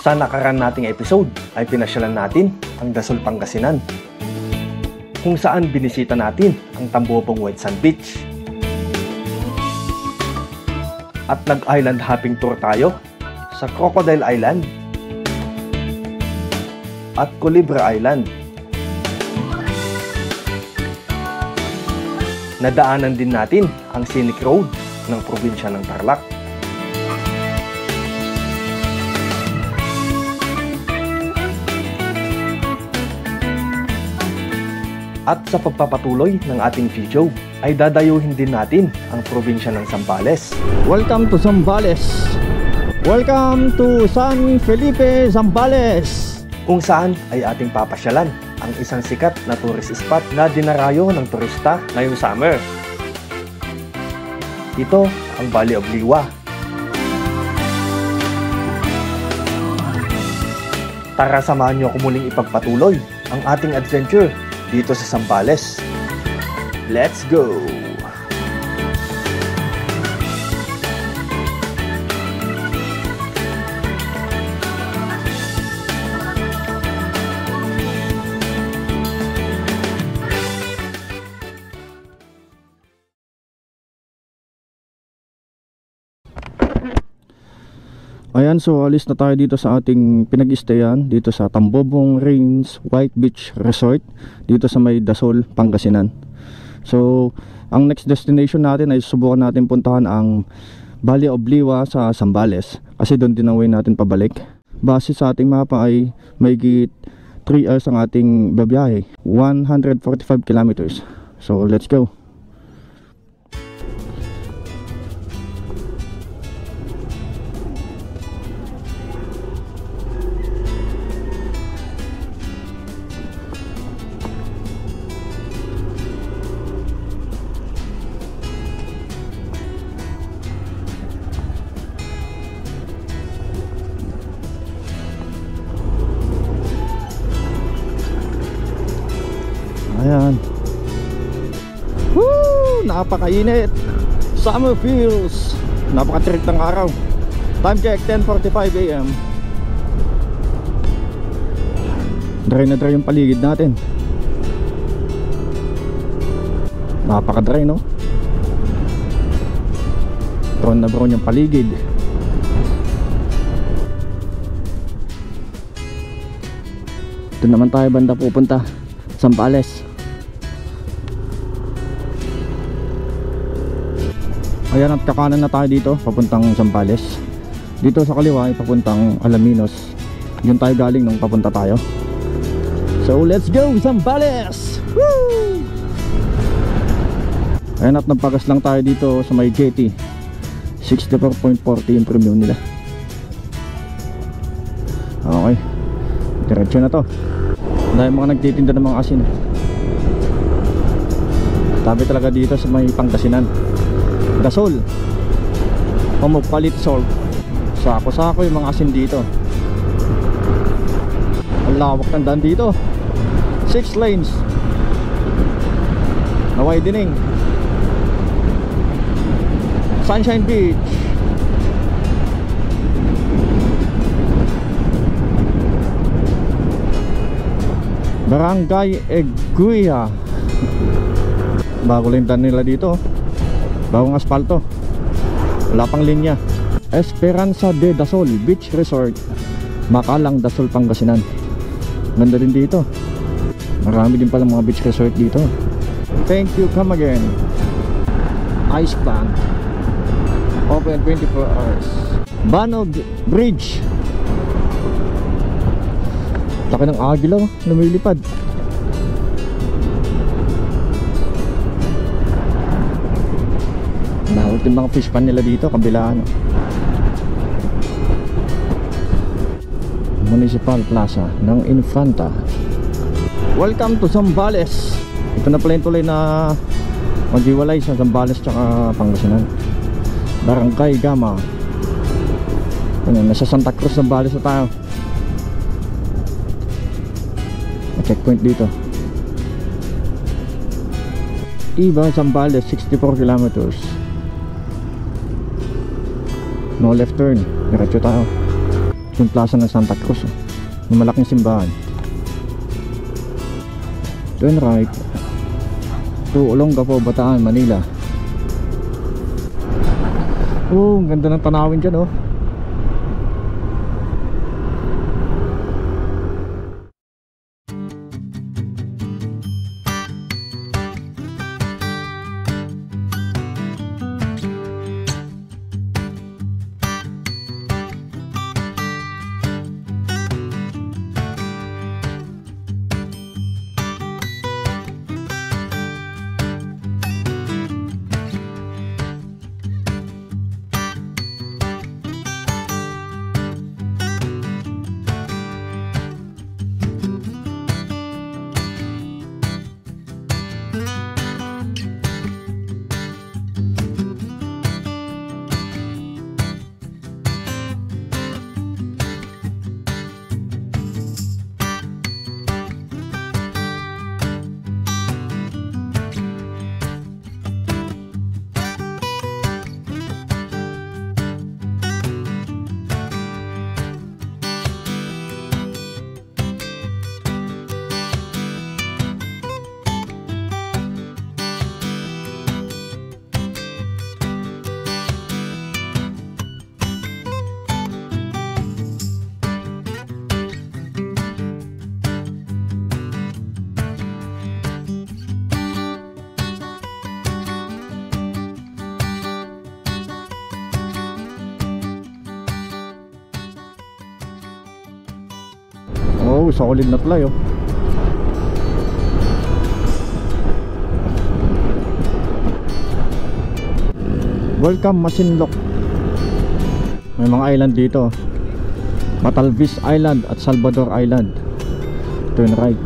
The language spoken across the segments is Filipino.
Sa nakaraan nating episode ay pinasyalan natin ang Dasol, Pangasinan, kung saan binisita natin ang Tambobong White Sand Beach. At nag-island hopping tour tayo sa Crocodile Island at Culebra Island. Nadaanan din natin ang scenic road ng probinsya ng Tarlac. At sa pagpapatuloy ng ating video ay dadayuhin din natin ang probinsya ng Zambales. Welcome to Zambales. Welcome to San Felipe, Zambales. Kung saan ay ating papasyalan ang isang sikat na tourist spot na dinarayo ng turista ngayong summer. Ito ang Valley of Liwa. Tara, samahan niyo ako muling ipagpatuloy ang ating adventure dito sa Zambales. Let's go! Ayan, so alis na tayo dito sa ating pinag-stayan dito sa Tambobong Range White Beach Resort dito sa may Dasol, Pangasinan. So ang next destination natin ay subukan natin puntahan ang Valley of Liwa sa Zambales kasi doon din ang way natin pabalik. Base sa ating mapa ay mahigit 3 hours ang ating babiyahe, 145 kilometers. So let's go. Ayan. Woo! Napakainit. Summer feels. Napaka-trick ng araw. Time check 10:45 AM. Dry na dry yung paligid natin. Napaka-dry, no? Brown na brown yung paligid. Ito naman tayo banda pupunta, Zambales. Ayan, at kakanan na tayo dito papuntang Zambales. Dito sa kaliwa ay papuntang Alaminos. Yun tayo galing nung papunta tayo. So let's go Zambales! Woo! Ayan, at nagpagas lang tayo dito sa may jetty. 64.40 yung premium nila. Okay, diretso na to. Dahil mga nagtitinda ng mga asin. Tabi talaga dito sa may Pangasinan. Dasol, pamupalit salt. Sako-sako yung mga asin dito. Ang lawak ng daan dito. 6 lanes na widening. Sunshine Beach. Barangay Eguia. Bago lang daan nila dito. Bagong asfalto. Wala pang linya. Esperanza de Dasol Beach Resort, Makalang, Dasol, Pangasinan. Ganda din dito. Marami din pala mga beach resort dito. Thank you, come again. Ice plant open 24 hours. Banog Bridge. Laki ng agila, lumilipad. Bawal din mga fish pan nila dito, kabilaan. Municipal Plaza ng Infanta. Welcome to Zambales. Ito na pala yung tuloy na maghiwalay sa Zambales tsaka Pangasinan. Barangay Gama. Nasa Santa Cruz, Zambales na tayo. Checkpoint dito. Iba, Zambales, 64 kilometers. No left turn, diretso tayo. Yung plaza ng Santa Cruz, oh. Yung malaking simbahan. Turn right to Olongapo, Bataan, Manila. Oh, ang ganda ng tanawin dyan, oh. Oh, solid na tulay, oh. Welcome Masinloc. May mga island dito. Matalvis Island at Salvador Island. Turn right.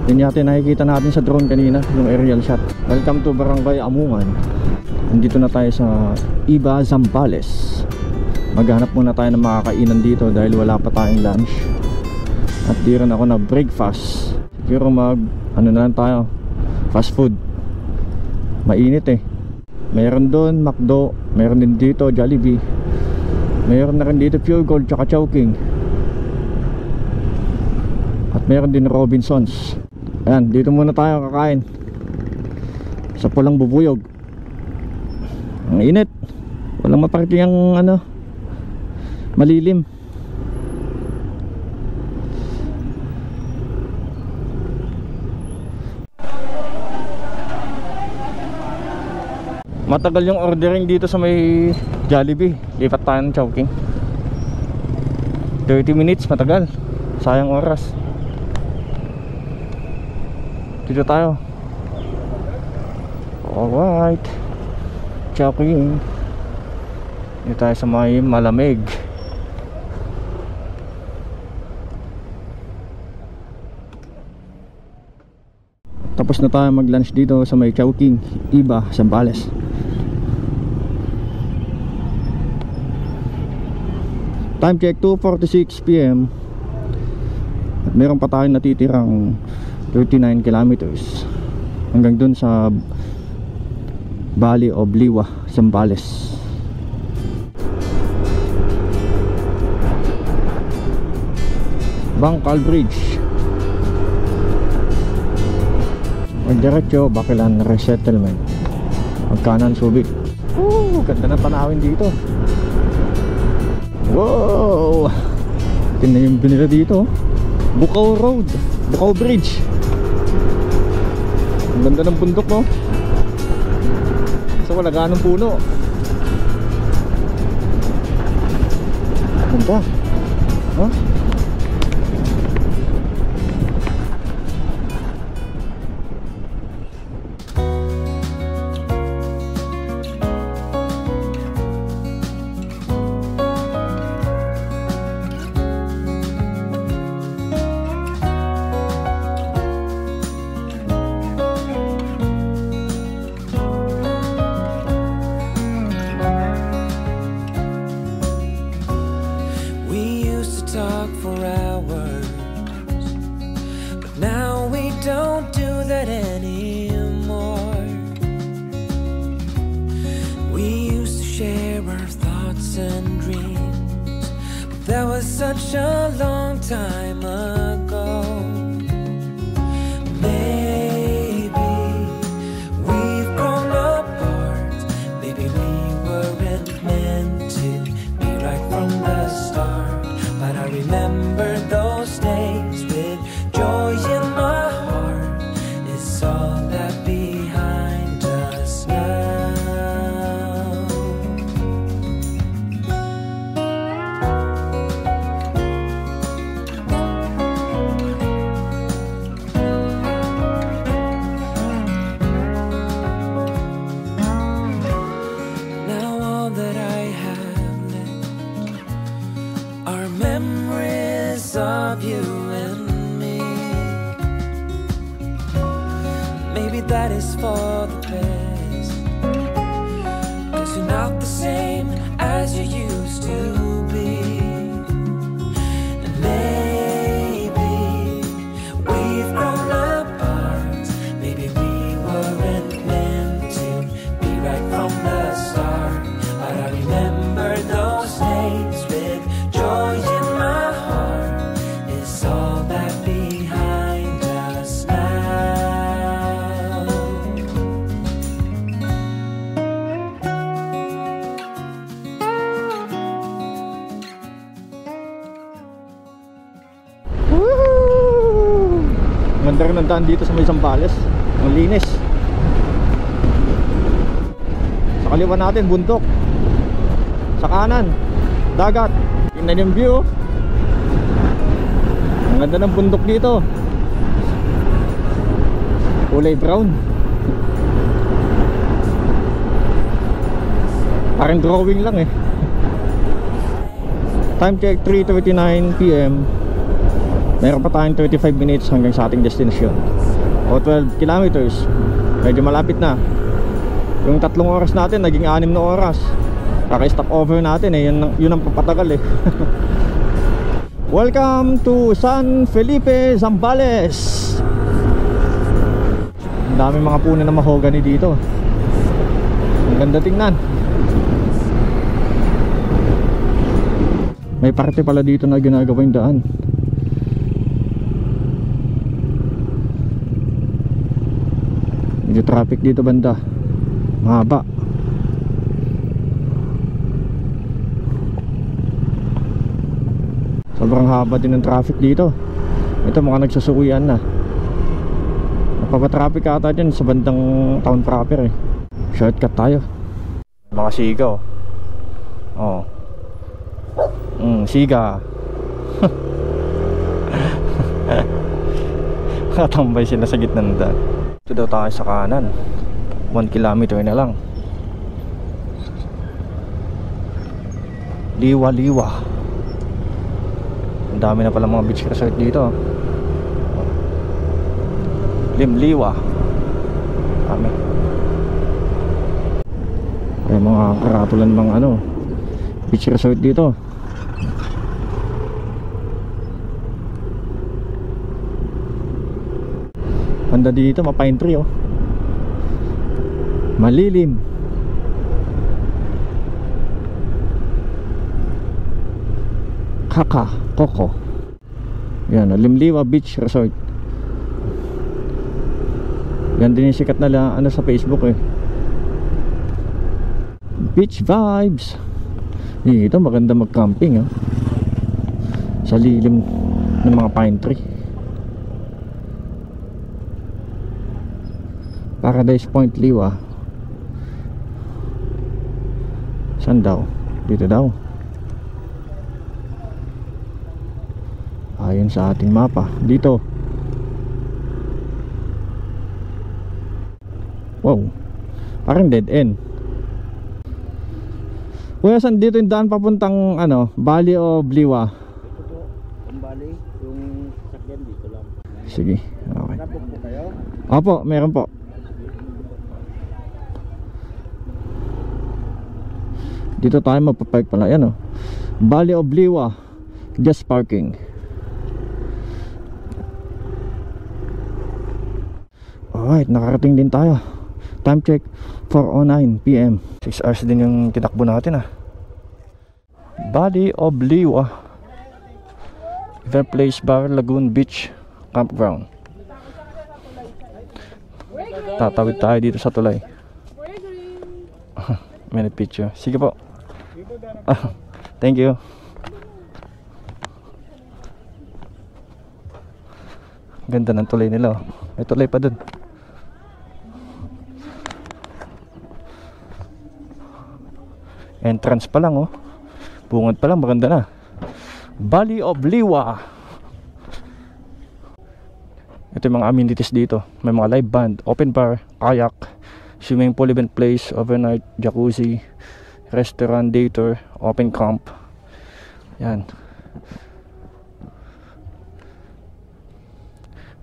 Yun yata nakikita natin sa drone kanina, yung aerial shot. Welcome to Barangay Amungan. Nandito na tayo sa Iba, Zambales. Maghanap muna tayo ng makakainan dito dahil wala pa tayong lunch. At di rin ako na breakfast. Siguro ano na lang tayo, fast food. Mainit eh. Meron doon McDo, meron din dito Jollibee, meron na rin dito Pure Gold tsaka Chowking, at meron din Robinsons. Ayan, dito muna tayo kakain sa Pulang Bubuyog. Ang init, walang maparking ang ano, malilim. Matagal yung ordering dito sa may Jollibee. Lipat tayo ng Chowking. 30 minutes, matagal. Sayang oras. Dito tayo. Alright, Chowking. Dito tayo sa may malamig. Tapos na tayo mag lunch dito sa may Chowking, Iba, Zambales. Time check 2:46 PM. At meron pa tayong natitirang 39 kilometers hanggang dun sa Valley of Liwa, Zambales. Bangkal Bridge. Magdiretso, Bakilan Resettlement. Magkanan, Subic. Ganda ng tanawin dito. Wow! Tingnan yung binila dito. Bukaw Road, Bukaw Bridge. Ang ganda ng bundok, no? So wala ganong puno. Ganda. Huh? That was such a long time ago. Maybe we've grown apart. Maybe we weren't meant to be right from the start. But I remember those days with joy in my heart. It's all that behind us now. Now all that I have left are memories of you and me. Maybe that is for the best, 'cause you're not the same as you used to be. And maybe we've grown apart. Maybe we weren't meant to be right from the start. But I remember those days with joy in my heart. It's all that behind us now. Woohoo! Ganda rin ang daan dito sa may Zambales. Ang linis. Sa kaliwa natin, bundok. Sa kanan, dagat. Tingnan yung view. Ang ganda ng bundok dito. Kulay brown. Parang drawing lang eh. Time check 3:39 PM. Meron pa tayong 35 minutes hanggang sa ating destination. O 12 kilometers. Medyo malapit na. Yung 3 oras natin naging 6 na oras. Kaka-stop over natin eh. Yun ang papatagal eh. Welcome to San Felipe, Zambales. Ang daming mga puno na mahogany dito. Ang ganda tingnan. May parte pala dito na ginagawa yung daan. Medyo traffic dito banda. Mahaba. Sobrang haba din ng traffic dito. Ito mukhang nagsusukuyan na. Napapatraffic ata dyan sa bandang town proper eh. Shortcut tayo. Mga sigaw. Oh. Siga. Katambay sila sa gitna ng daan. Ito daw tayo sa kanan. 1 kilometer na lang. Liwa-liwa. Ang dami na pala mga beach resort dito. Limliwa. Dami. May mga karatulan mga beach resort dito. Banda dito, ma-pine tree oh. Malilim. Kaka, Koko. Yan, Limliwa Beach Resort. Yan din yung sikat na sa Facebook eh. Beach vibes. Dito maganda mag-camping ah. Sa lilim ng mga pine tree. Paradise Point Liwa. Saan daw? Dito daw. Ayon sa ating mapa. Dito. Wow. Parang dead end. Kuya, saan dito yung daan papuntang Valley of Liwa? Ito po, ang Bali, yung sakyan dito lang. Sige, okay. Nabok po kayo? Opo, meron po. Dito tayo magpapark pala. Yan Valley of Liwa. Just parking. Alright, nakarating din tayo. Time check 4:09 PM. 6 hours din yung tinakbo natin Valley of Liwa. Event Place Bar Lagoon Beach Campground. Tatawid tayo dito sa tulay. May picture. Sige po. Thank you. Ganda ng tulay nila. May tulay pa dun. Entrance pa lang, oh. Bungad pa lang, maganda na. Valley of Liwa. Ito yung mga amenities dito. May mga live band, open bar, kayak, swimming pool, event place, overnight, jacuzzi, restaurant, day tour, open camp. Yan.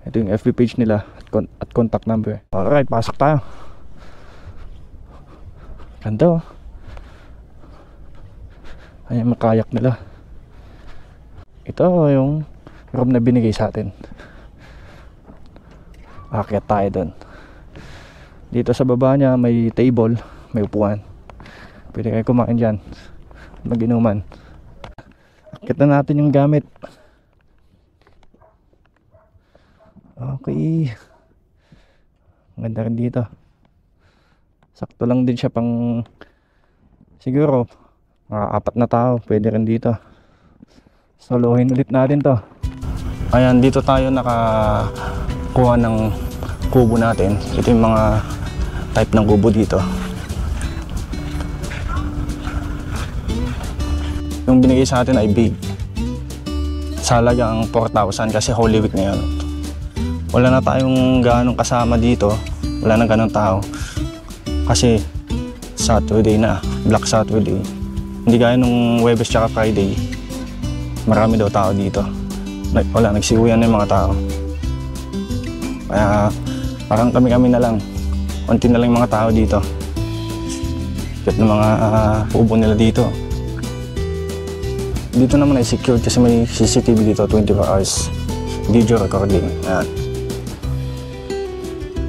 Ito yung FB page nila at contact number. Alright, pasok tayo. Ganda, oh. Ayan, makayak nila. Ito yung room na binigay sa atin. Akyat tayo dun. Dito sa baba niya may table, may upuan. Pwede kayo kumain dyan, mag-inuman. Akyat na natin yung gamit. Okay. Ganda rin dito. Sakto lang din siya pang siguro mga 4 na tao. Pwede rin dito. Solohin ulit natin to. Ayan, dito tayo nakakuha ng kubo natin. Ito yung mga type ng kubo dito. Yung binigay sa atin ay big. Salagang 4,000 kasi Holy Week ngayon. Wala na tayong ganong kasama dito. Wala na ganong tao. Kasi Saturday na, Black Saturday. Hindi gaya nung Webes tsaka Friday. Marami daw tao dito. Wala, nagsiuyan na yung mga tao. Kaya parang kami-kami na lang. Konti na lang yung mga tao dito. Kahit ng mga kubo nila dito. Dito naman ay secured kasi may CCTV dito 24 hours. Video recording. Ayan.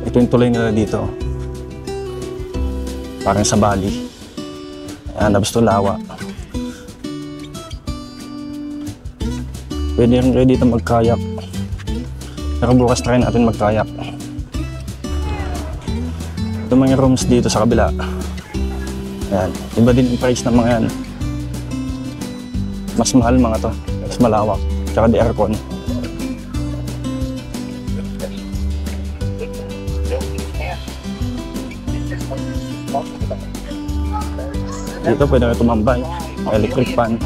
Ito yung tulay nila dito. Parang sa Bali. Ayan, Nabas Lawa. Pwede rin kayo dito magkayak. Pero bukas try natin magkayak. Ito mga rooms dito sa kabila. Ayan, iba din yung price ng mga yan. Mas mahal mga to. Mas malawak. Tsaka di aircon. Dito pwede kayo tumambay. Electric fan.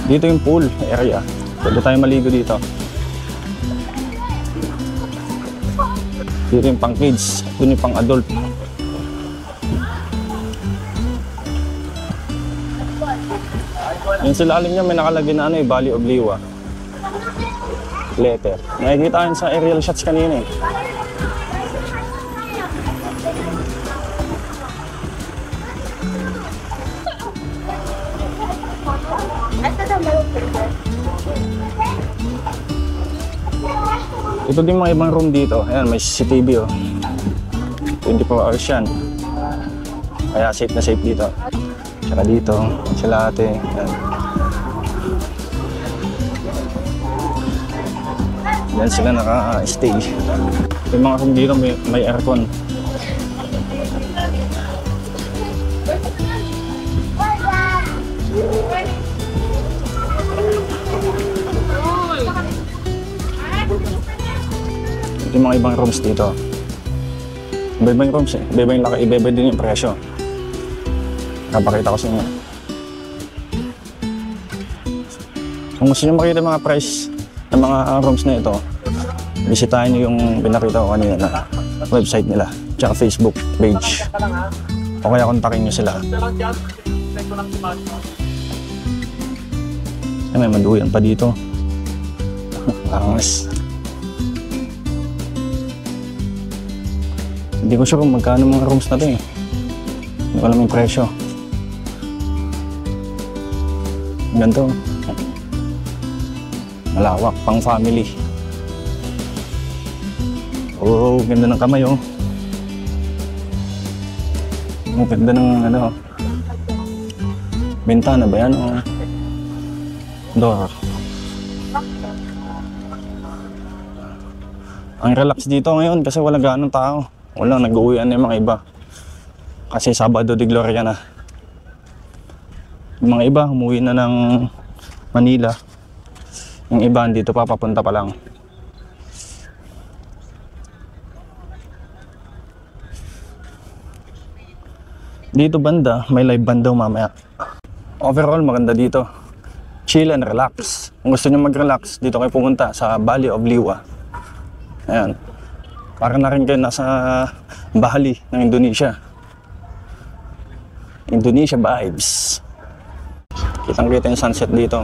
Dito yung pool area. Pwede tayo maligo dito. Dito yung pang kids. Dito yung pang adult. Yung silalim niya may nakalagay na ano, Valley of Liwa. Letter. Nakikita yun sa aerial shots kanina eh. Ito din mga ibang room dito. Ayan, may CCTV oh. 24 hours yan. Kaya safe na safe dito. Tsaka dito, sila ate. Ayan. Yan sila naka-stay. Yung mga room dito may aircon. Yung mga ibang rooms dito. Iba-iba yung rooms eh. Iba-iba yung laki, iba-iba din yung presyo. Napakita ko sa inyo. Kung gusto nyo makita mga price ng mga rooms na ito, bisitahin nyo yung pinakita ko kanina na website nila, tsaka Facebook page. O kaya kontakin nyo sila. Ay, may maduyan pa dito. Angas. Hindi ko sure kung magkano mga rooms na ito eh. Hindi ko alam yung presyo. Ganito. Malawak, pang family. Oh, ganda ng kamay oh. Ang ganda ng ano. Bintana ba yan oh? Door. Ang relax dito ngayon kasi wala gaanong tao. Walang nag-uwian na yung mga iba. Kasi Sabado de Gloria na. Yung mga iba umuwi na ng Manila. Yung iba dito pa, papunta pa lang. Dito banda, may live band daw mamaya. Overall, maganda dito. Chill and relax. Kung gusto nyo mag-relax, dito kayo pumunta sa Valley of Liwa. Ayan. Para na rin kayo nasa Bali ng Indonesia. Indonesia vibes. Kitang-kita yung sunset dito.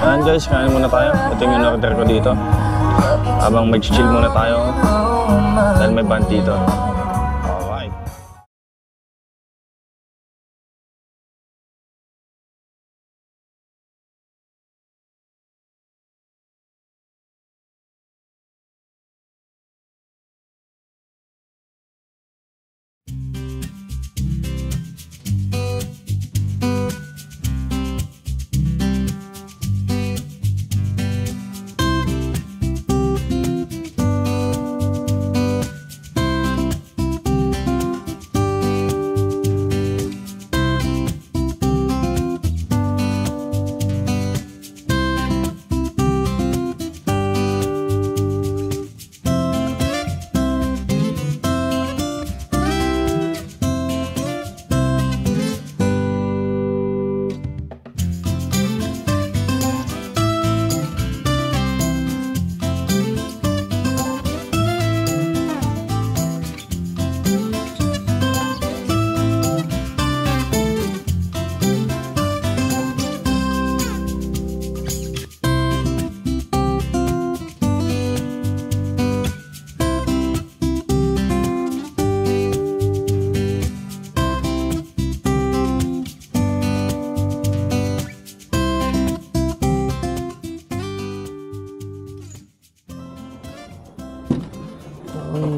Ayan guys, kain muna tayo. Ito yung order ko dito. Habang mag-chill muna tayo dahil may band dito. Alright.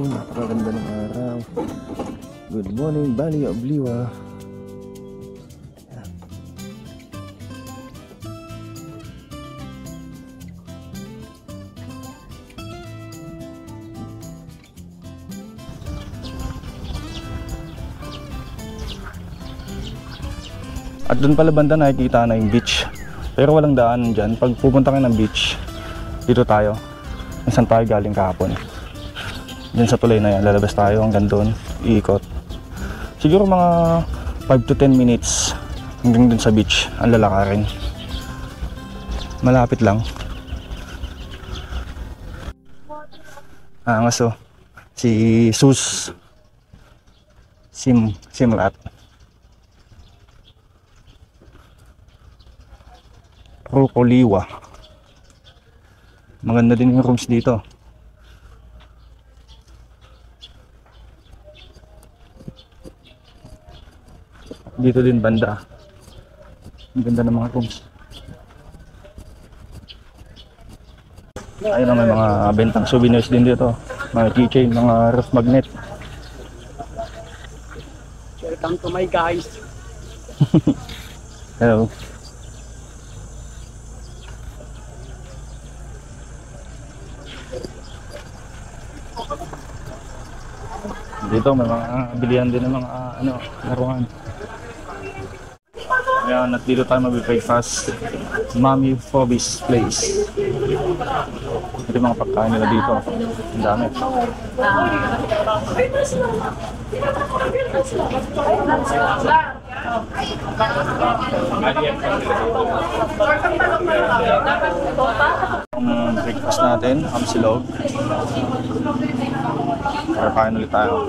Napakaganda ng araw. Good morning, Valley of Liwa. At doon pala banda nakikita na yung beach. Pero walang daanan dyan. Pag pupunta kayo ng beach, dito tayo. Saan tayo galing kahapon. Diyan sa tulay na yan, lalabas tayo hanggang doon, iikot. Siguro mga 5 to 10 minutes hanggang doon sa beach ang lalakarin. Malapit lang. Angas oh. Si Sus Simrat. Rukoliwa. Maganda din yung rooms dito. Dito din banda. Ang ganda ng mga rooms. Ayun na, may mga bentang souvenirs din dito. Mga keychain, mga roof magnet. Welcome to my guys. Hello. Dito may mga bilihan din ng mga laruan. Ayan, at dito tayo mag-breakfast. Mami Fobi's Place. Ito yung mga pagkain nila dito. Ang dami. Ang breakfast natin, amsilog. Kakain ulit tayo.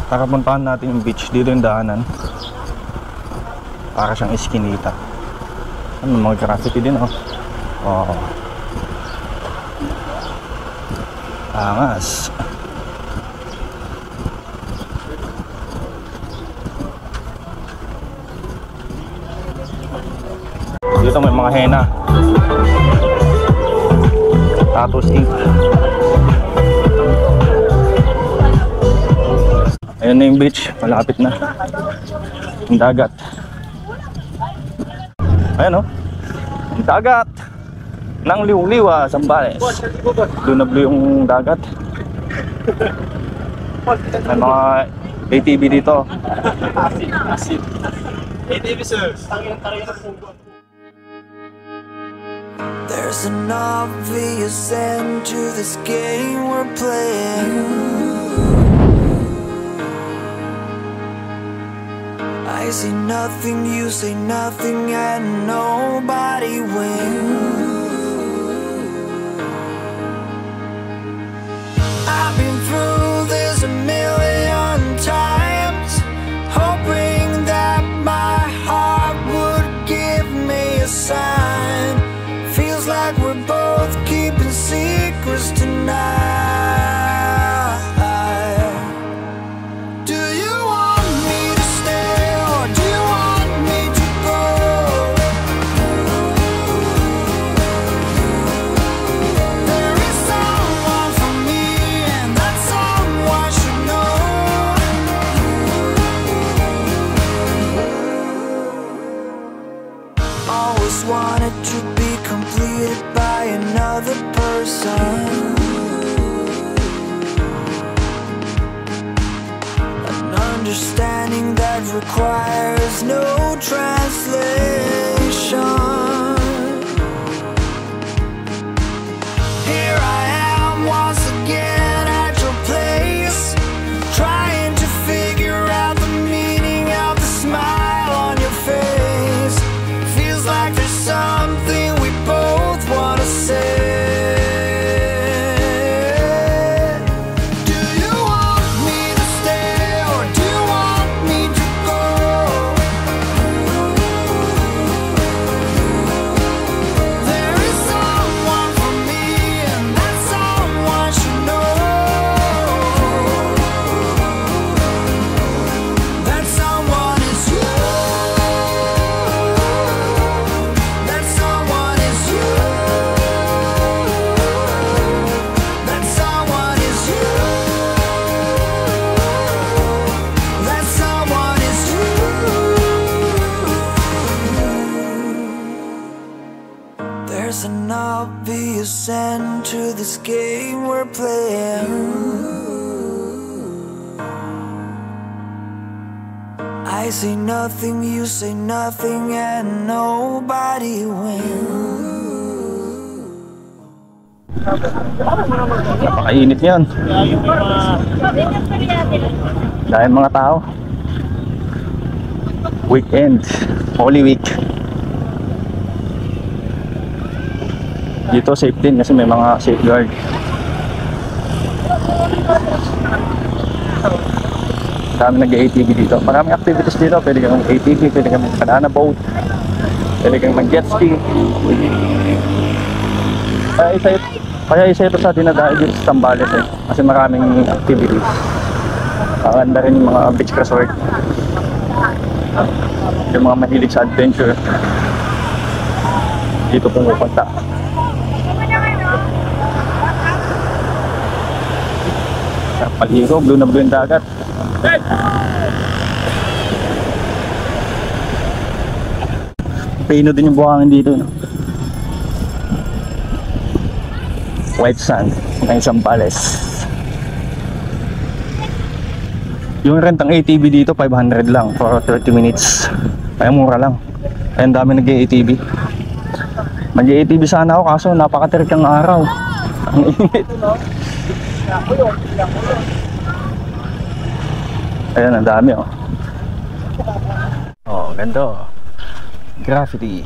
Para puntahan natin yung beach. Dito yung daanan. Para siyang eskinita. Ano, mga graffiti din oh. Oh. Angas. Dito may mga henna. Tattoos ink. Ayan na yung beach, malapit na. Yung dagat. Ayan o. Yung dagat ng Liwliwa, Zambales. Blue na blue yung dagat. May mga ATV dito. ATV sir. There's an obvious end to this game we're playing. I say nothing, you say nothing, and nobody wins. I've been through this a million times, hoping that my heart would give me a sign. Feels like we're both keeping secrets tonight. Wanted to be completed by another person, an understanding that requires no translation. Here I am once again at your place, trying to figure out the meaning of the smile on your face. Feels like there's something we both wanna say. Do you want me to stay or do you want me to go? There is someone for me and that someone should know. That someone is you. There's an obvious end to this game we're playing. I say nothing, you say nothing, and nobody wins. Napakainit yan. Dahil mga tao. Weekend, Holy Week. Dito safe din kasi may mga safeguard. Dami nag-ATV dito. Maraming activities dito. Pwede kang ATV, pwede kang banana boat, pwede kang mag-jet ski. Kaya isa ito sa dinadayo dito sa Zambales eh. Kasi maraming activities. Maganda rin yung mga beach resort. Yung mga mahilig sa adventure dito pumupunta. Paligo, blue na blue yung dagat. Pino din yung buhangin dito, no? White sand ng Zambales. Yung rentang ATV dito 500 lang for 30 minutes. Kaya mura lang. Kaya ang dami nag-ATV. Mag-ATV sana ako kaso napakatirik ng araw. Ang init. Ayan, ang dami oh. Oh, ganda oh. Graffiti.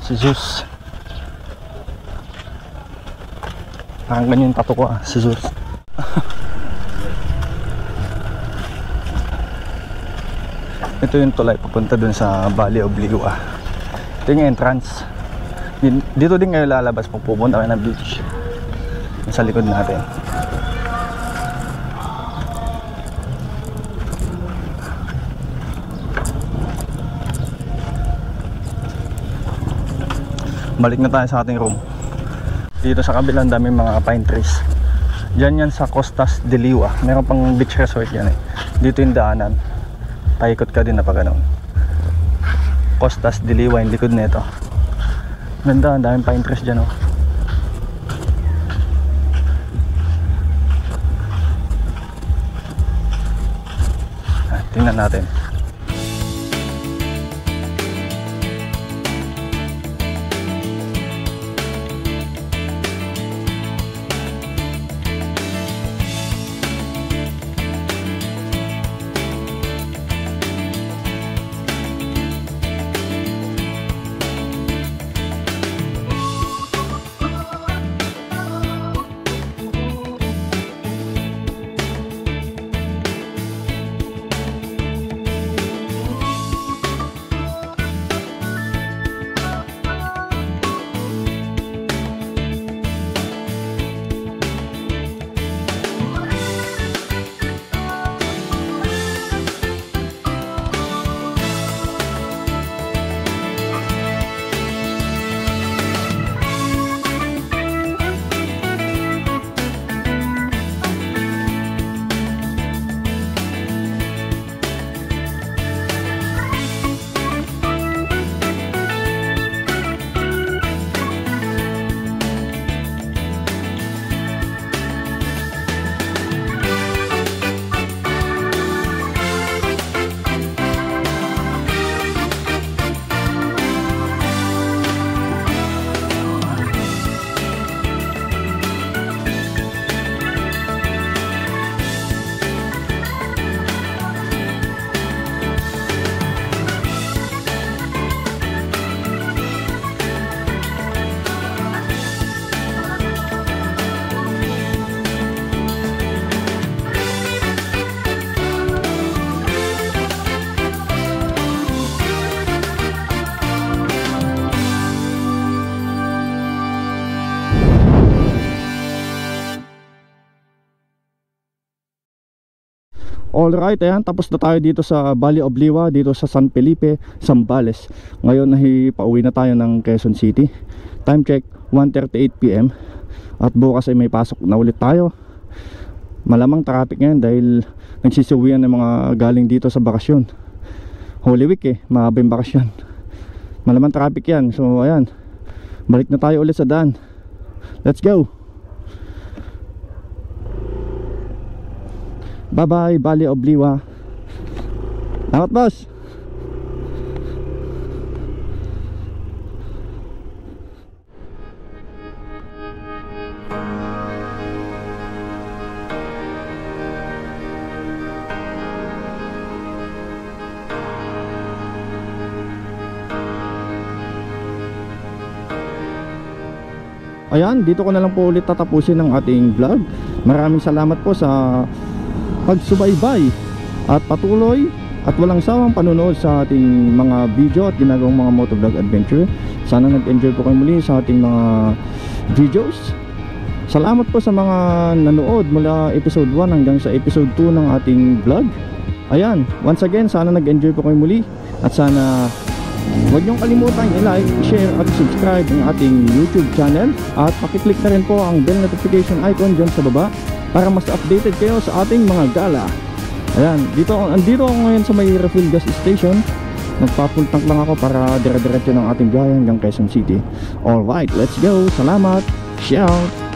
Si Zeus. Parang ganyan tato ko ah, si Zeus. Ito yung tulay papunta dun sa Valley of Liwa. Ito yung entrance. Dito din ngayon lalabas pag pupunta kayo ng beach. Sa likod natin. Balik na tayo sa ating room. Dito sa kabilang daming mga pine trees. Diyan yan sa Costas de Liwa. Meron pang beach resort yan eh. Dito yung daanan. Paikot ka din na pa ganun. Costas de Liwa yung likod nito. Ganda, ang daming pine trees dyan oh. Tingnan natin. Alright, ayan, tapos na tayo dito sa Valley of Liwa, dito sa San Felipe, Zambales. Ngayon pauwi na tayo ng Quezon City. Time check, 1:38 PM. At bukas ay may pasok na ulit tayo. Malamang traffic ngayon dahil nagsisiuwian ng mga galing dito sa bakasyon. Holy Week eh, mahaba yung bakasyon. Malamang traffic yan. So ayan, balik na tayo ulit sa daan. Let's go. Bye bye Valley of Liwa. Salamat, boss. Ayan, dito ko na lang po ulit tatapusin ang ating vlog. Maraming salamat po sa pagsubaybay at patuloy at walang sawang panunood sa ating mga video at ginagawang mga motovlog adventure. Sana nag-enjoy po kayo muli sa ating mga videos. Salamat po sa mga nanood mula episode 1 hanggang sa episode 2 ng ating vlog. Ayan, once again, sana nag-enjoy po kayo muli at sana huwag niyong kalimutan i-like, i-share at subscribe ang ating YouTube channel at pakiclick na rin po ang bell notification icon dyan sa baba para mas updated kayo sa ating mga gala. Ayan, andito ako ngayon sa may refill gas station. Nagpapuntank lang ako para dire-diretso ng ating biyahe hanggang Quezon City. Alright, let's go. Salamat. Shout.